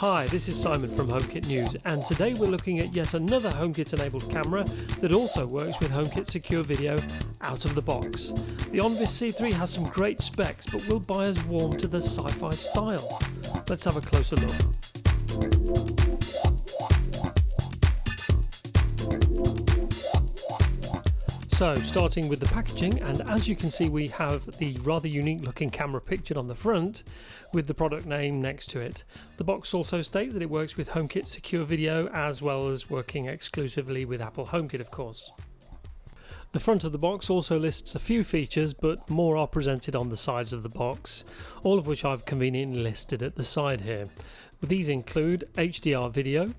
Hi, this is Simon from HomeKit News, and today we're looking at yet another HomeKit enabled camera that also works with HomeKit Secure Video out of the box. The Onvis C3 has some great specs, but will buyers warm to the sci-fi style? Let's have a closer look. So, starting with the packaging, and as you can see we have the rather unique looking camera pictured on the front with the product name next to it. The box also states that it works with HomeKit Secure Video as well as working exclusively with Apple HomeKit, of course. The front of the box also lists a few features, but more are presented on the sides of the box, all of which I've conveniently listed at the side here. These include HDR video,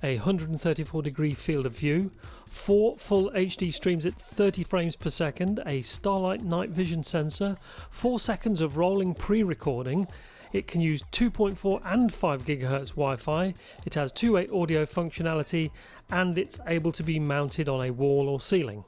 a 134 degree field of view, 4 full HD streams at 30 frames per second, a Starlight night vision sensor, 4 seconds of rolling pre-recording. It can use 2.4 and 5 GHz Wi-Fi, it has two-way audio functionality, and it's able to be mounted on a wall or ceiling.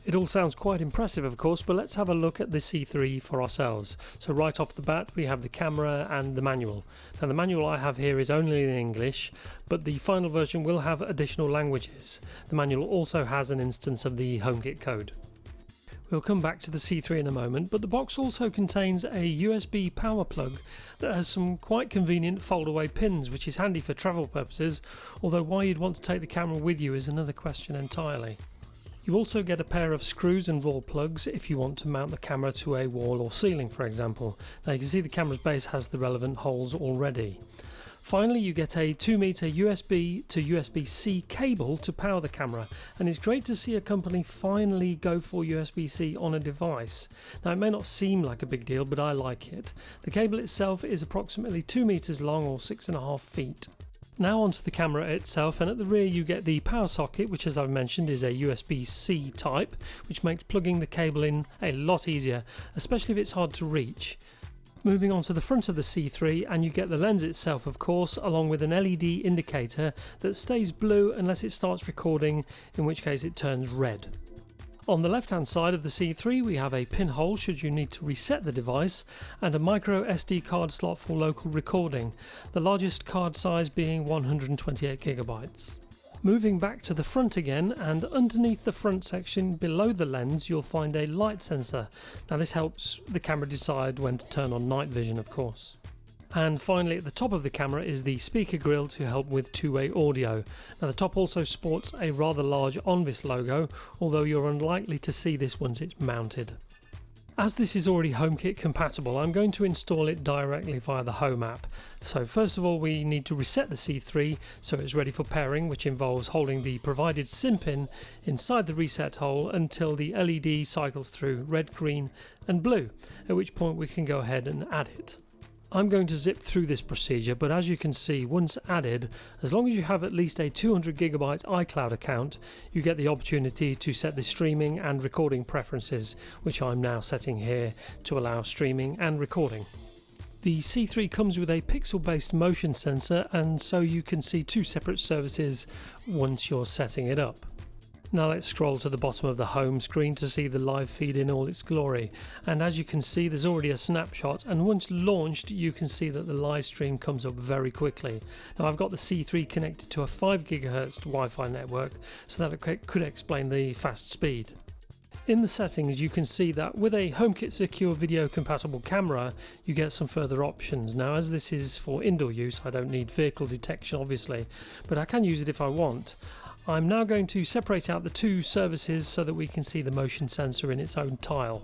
It all sounds quite impressive, of course, but let's have a look at the C3 for ourselves. So right off the bat we have the camera and the manual. Now the manual I have here is only in English, but the final version will have additional languages. The manual also has an instance of the HomeKit code. We'll come back to the C3 in a moment, but the box also contains a USB power plug that has some quite convenient fold-away pins, which is handy for travel purposes, although why you'd want to take the camera with you is another question entirely. You also get a pair of screws and wall plugs if you want to mount the camera to a wall or ceiling, for example. Now you can see the camera's base has the relevant holes already. Finally, you get a 2 meter USB to USB-C cable to power the camera, and it's great to see a company finally go for USB-C on a device. Now it may not seem like a big deal, but I like it. The cable itself is approximately 2 meters long or 6.5 feet. Now onto the camera itself, and at the rear you get the power socket, which as I've mentioned is a USB-C type, which makes plugging the cable in a lot easier, especially if it's hard to reach. Moving on to the front of the C3, and you get the lens itself, of course, along with an LED indicator that stays blue unless it starts recording, in which case it turns red. On the left hand side of the C3 we have a pinhole should you need to reset the device, and a micro SD card slot for local recording, the largest card size being 128 GB. Moving back to the front again, and underneath the front section below the lens you'll find a light sensor. Now this helps the camera decide when to turn on night vision, of course. And finally at the top of the camera is the speaker grill to help with two-way audio. Now the top also sports a rather large Onvis logo, although you're unlikely to see this once it's mounted. As this is already HomeKit compatible, I'm going to install it directly via the Home app. So first of all we need to reset the C3 so it's ready for pairing, which involves holding the provided SIM pin inside the reset hole until the LED cycles through red, green and blue, at which point we can go ahead and add it. I'm going to zip through this procedure, but as you can see, once added, as long as you have at least a 200 GB iCloud account, you get the opportunity to set the streaming and recording preferences, which I'm now setting here to allow streaming and recording. The C3 comes with a pixel-based motion sensor, and so you can see two separate services once you're setting it up. Now let's scroll to the bottom of the home screen to see the live feed in all its glory, and as you can see there's already a snapshot, and once launched you can see that the live stream comes up very quickly. Now I've got the C3 connected to a 5 GHz Wi-Fi network, so that could explain the fast speed. In the settings you can see that with a HomeKit Secure Video compatible camera you get some further options. Now as this is for indoor use I don't need vehicle detection obviously, but I can use it if I want. I'm now going to separate out the two services so that we can see the motion sensor in its own tile.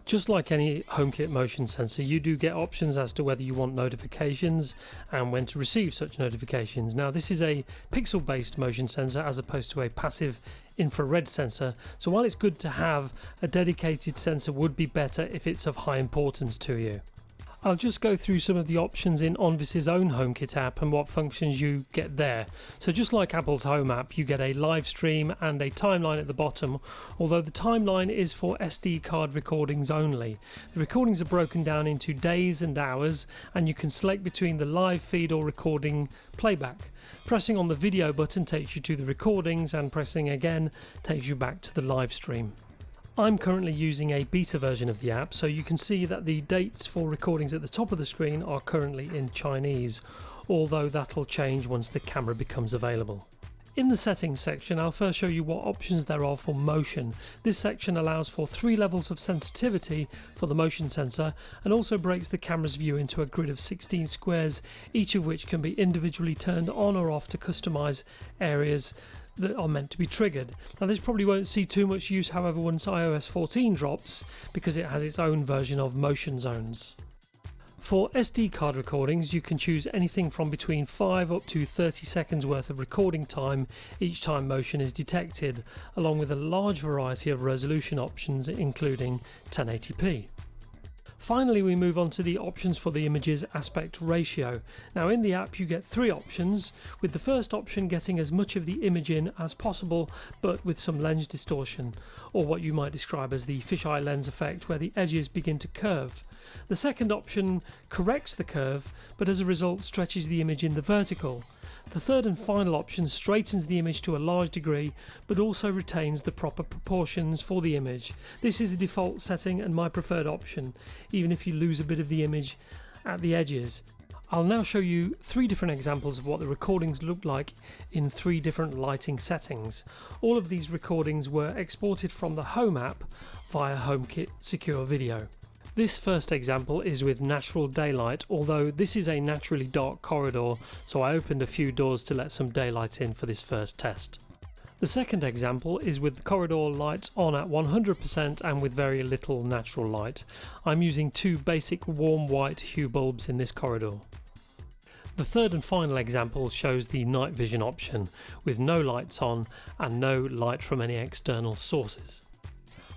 Just like any HomeKit motion sensor, you do get options as to whether you want notifications and when to receive such notifications. Now this is a pixel based motion sensor as opposed to a passive infrared sensor, so while it's good to have, a dedicated sensor would be better if it's of high importance to you. I'll just go through some of the options in Onvis's own HomeKit app and what functions you get there. So just like Apple's Home app, you get a live stream and a timeline at the bottom, although the timeline is for SD card recordings only. The recordings are broken down into days and hours, and you can select between the live feed or recording playback. Pressing on the video button takes you to the recordings, and pressing again takes you back to the live stream. I'm currently using a beta version of the app, so you can see that the dates for recordings at the top of the screen are currently in Chinese, although that'll change once the camera becomes available. In the settings section, I'll first show you what options there are for motion. This section allows for 3 levels of sensitivity for the motion sensor and also breaks the camera's view into a grid of 16 squares, each of which can be individually turned on or off to customize areas that are meant to be triggered. Now this probably won't see too much use, however, once iOS 14 drops, because it has its own version of motion zones. For SD card recordings, you can choose anything from between 5 up to 30 seconds worth of recording time each time motion is detected, along with a large variety of resolution options including 1080p. Finally, we move on to the options for the image's aspect ratio. Now in the app you get 3 options, with the first option getting as much of the image in as possible but with some lens distortion, or what you might describe as the fisheye lens effect, where the edges begin to curve. The second option corrects the curve but as a result stretches the image in the vertical. The third and final option straightens the image to a large degree but also retains the proper proportions for the image. This is the default setting and my preferred option, even if you lose a bit of the image at the edges. I'll now show you 3 different examples of what the recordings look like in 3 different lighting settings. All of these recordings were exported from the Home app via HomeKit Secure Video. This first example is with natural daylight, although this is a naturally dark corridor, so I opened a few doors to let some daylight in for this first test. The second example is with the corridor lights on at 100% and with very little natural light. I'm using 2 basic warm white hue bulbs in this corridor. The third and final example shows the night vision option, with no lights on and no light from any external sources.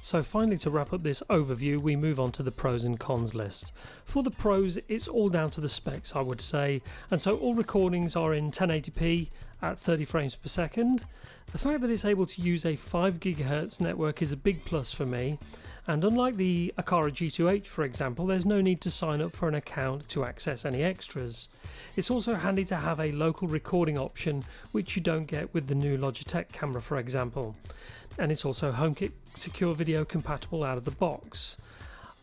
So finally, to wrap up this overview, we move on to the pros and cons list. For the pros, it's all down to the specs, I would say, and so all recordings are in 1080p at 30 frames per second. The fact that it's able to use a 5 GHz network is a big plus for me, and unlike the Aqara G2H for example, there's no need to sign up for an account to access any extras. It's also handy to have a local recording option, which you don't get with the new Logitech camera for example, and it's also HomeKit Secure Video compatible out of the box.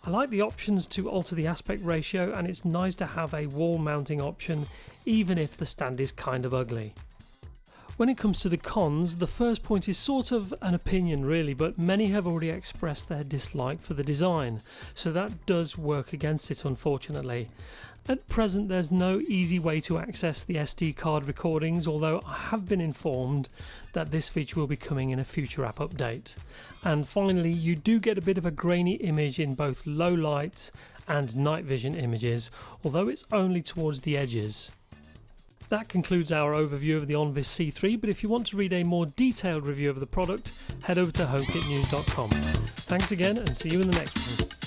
I like the options to alter the aspect ratio, and it's nice to have a wall mounting option even if the stand is kind of ugly. When it comes to the cons, the first point is sort of an opinion really, but many have already expressed their dislike for the design, so that does work against it unfortunately. At present there's no easy way to access the SD card recordings, although I have been informed that this feature will be coming in a future app update. And finally, you do get a bit of a grainy image in both low light and night vision images, although it's only towards the edges. That concludes our overview of the Onvis C3, but if you want to read a more detailed review of the product, head over to homekitnews.com. Thanks again and see you in the next one.